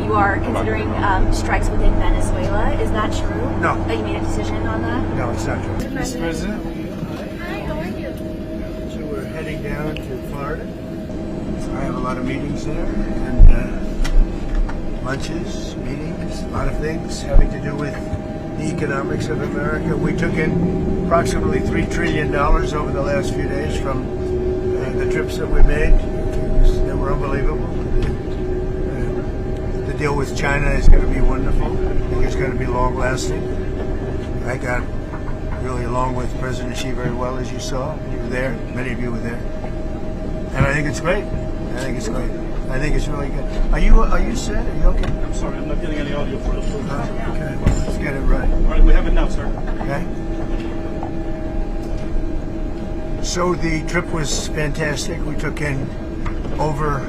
you are considering strikes within Venezuela. Is that true? No. That you made a decision on that? No, it's not true. Mr. President? Hi, how are you? So we're heading down to Florida. I have a lot of meetings there, and lunches, meetings, a lot of things having to do with the economics of America. We took in approximately $3 trillion over the last few days from the trips that we made. They were unbelievable. The deal with China is going to be wonderful. I think it's going to be long-lasting. I got really along with President Xi very well, as you saw. You were there. Many of you were there. And I think it's great. I think it's great. I think it's really good. Are you set? Are you okay? I'm sorry, I'm not getting any audio for us. Okay, well, let's get it right. All right, we have it now, sir. Okay. So the trip was fantastic. We took in over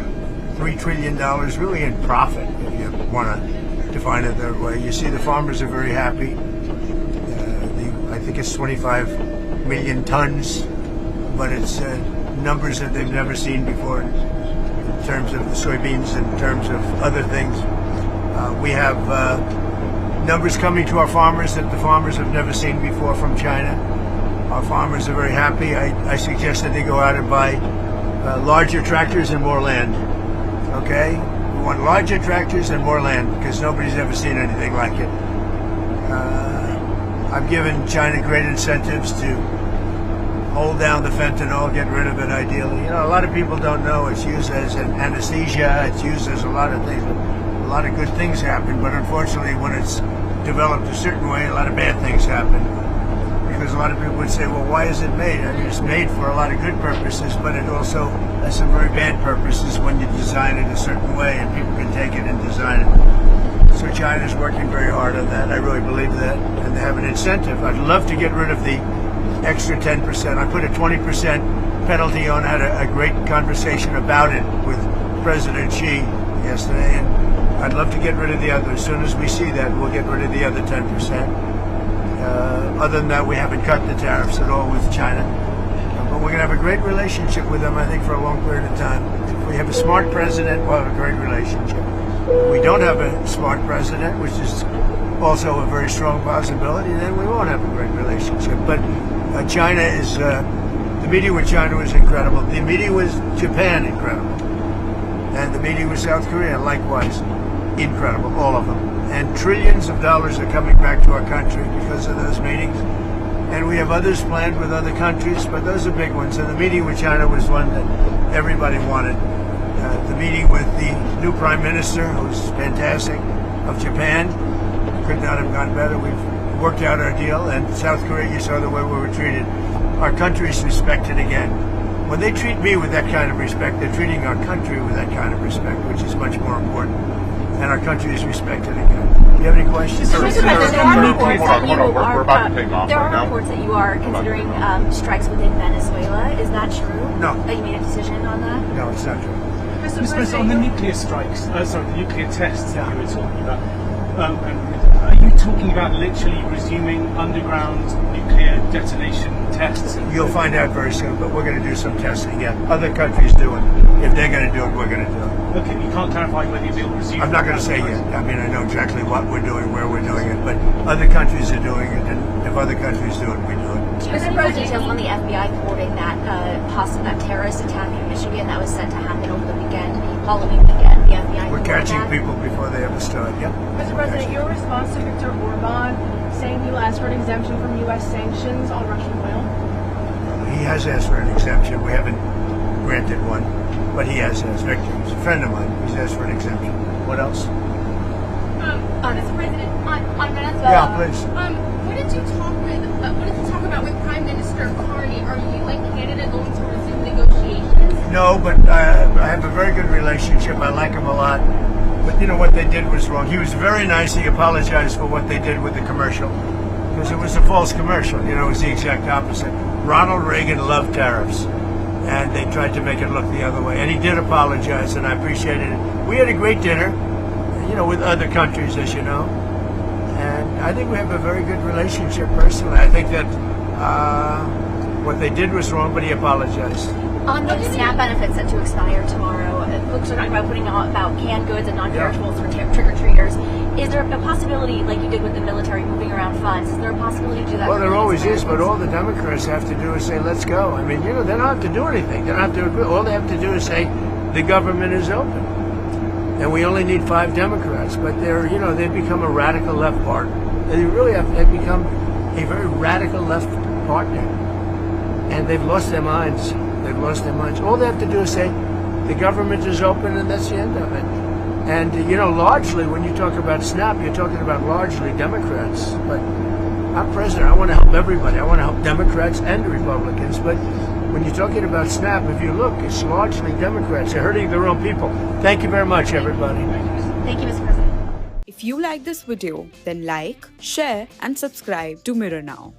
$3 trillion, really in profit, if you want to define it that way. You see the farmers are very happy. I think it's 25 million tons, but it's numbers that they've never seen before in terms of the soybeans, in terms of other things. We have numbers coming to our farmers that the farmers have never seen before from China. Our farmers are very happy. I suggest that they go out and buy larger tractors and more land. Okay? We want larger tractors and more land because nobody's ever seen anything like it. I've given China great incentives to hold down the fentanyl, get rid of it ideally. You know, a lot of people don't know it's used as an anesthesia, it's used as a lot of things. A lot of good things happen, but unfortunately when it's developed a certain way, a lot of bad things happen. Because a lot of people would say, well, why is it made? I mean, it's made for a lot of good purposes, but it also has some very bad purposes when you design it a certain way and people can take it and design it. So China's working very hard on that. I really believe that. And they have an incentive. I'd love to get rid of the extra 10%. I put a 20% penalty on. I had a great conversation about it with President Xi yesterday. And I'd love to get rid of the other. As soon as we see that, we'll get rid of the other 10%. Other than that, we haven't cut the tariffs at all with China. But we're going to have a great relationship with them, I think, for a long period of time. If we have a smart president, we'll have a great relationship. We don't have a smart president, which is also a very strong possibility, then we won't have a great relationship. But China is, the meeting with China was incredible. The meeting with Japan, incredible. And the meeting with South Korea, likewise, incredible, all of them. And trillions of dollars are coming back to our country because of those meetings. And we have others planned with other countries, but those are big ones. And the meeting with China was one that everybody wanted. The meeting with the new Prime Minister, who's fantastic, of Japan, could not have gone better. We've worked out our deal. And South Korea, you saw the way we were treated. Our country is respected again. When they treat me with that kind of respect, they're treating our country with that kind of respect, which is much more important. And our country is respected again. Do you have any questions? There are reports Reports that you are considering strikes within Venezuela. Is that true? No. That you made a decision on that? No, it's not true. Mr. President, on the nuclear strikes, the nuclear tests that you were talking about, are you talking about literally resuming underground nuclear detonation tests? You'll find out very soon, but we're going to do some testing, yeah. Other countries do it. If they're going to do it, we're going to do it. Okay, you can't clarify whether you'll resume. I'm not going to say yet. I mean, I know exactly what we're doing, where we're doing it, but other countries are doing it, and if other countries do it, we do it. Do you have any more details on the FBI thwarting that that terrorist attack in Michigan that was set to happen over the weekend, Halloween weekend? The FBI. We're catching people before they ever start. Yep. Mr. President, your response to Viktor Orban saying you asked for an exemption from U.S. sanctions on Russian oil? He has asked for an exemption. We haven't granted one, but he has asked. Victor, he's a friend of mine. He's asked for an exemption. What else? Mr. President, on Venezuela. Yeah, please. What did you talk about with Prime Minister Carney? Are you and Canada going to resume negotiations? No, but I have a very good relationship. I like him a lot. But you know what they did was wrong. He was very nice. He apologized for what they did with the commercial. Because it was a false commercial. You know, it was the exact opposite. Ronald Reagan loved tariffs. And they tried to make it look the other way. And he did apologize, and I appreciated it. We had a great dinner, you know, with other countries, as you know. And I think we have a very good relationship personally. I think that what they did was wrong, but he apologized. On the SNAP benefits set to expire tomorrow, folks are talking about putting out about canned goods and non-perishables for trick-or-treaters. is there a possibility, like you did with the military moving around funds, is there a possibility to do that? Well, there with always is, but Americans? all the Democrats have to do is say, let's go. I mean, they don't have to do anything. They don't have to agree. All they have to do is say, the government is open. And we only need 5 Democrats. But they've become a radical left party. They've become a very radical left partner. And they've lost their minds. They've lost their minds. All they have to do is say, the government is open, and that's the end of it. And, largely, when you talk about SNAP, you're talking about largely Democrats. But I'm president. I want to help everybody. I want to help Democrats and Republicans. But when you're talking about SNAP, if you look, it's largely Democrats. They're hurting their own people. Thank you very much, everybody. Thank you, Mr. President. If you like this video, then like, share and subscribe to Mirror Now.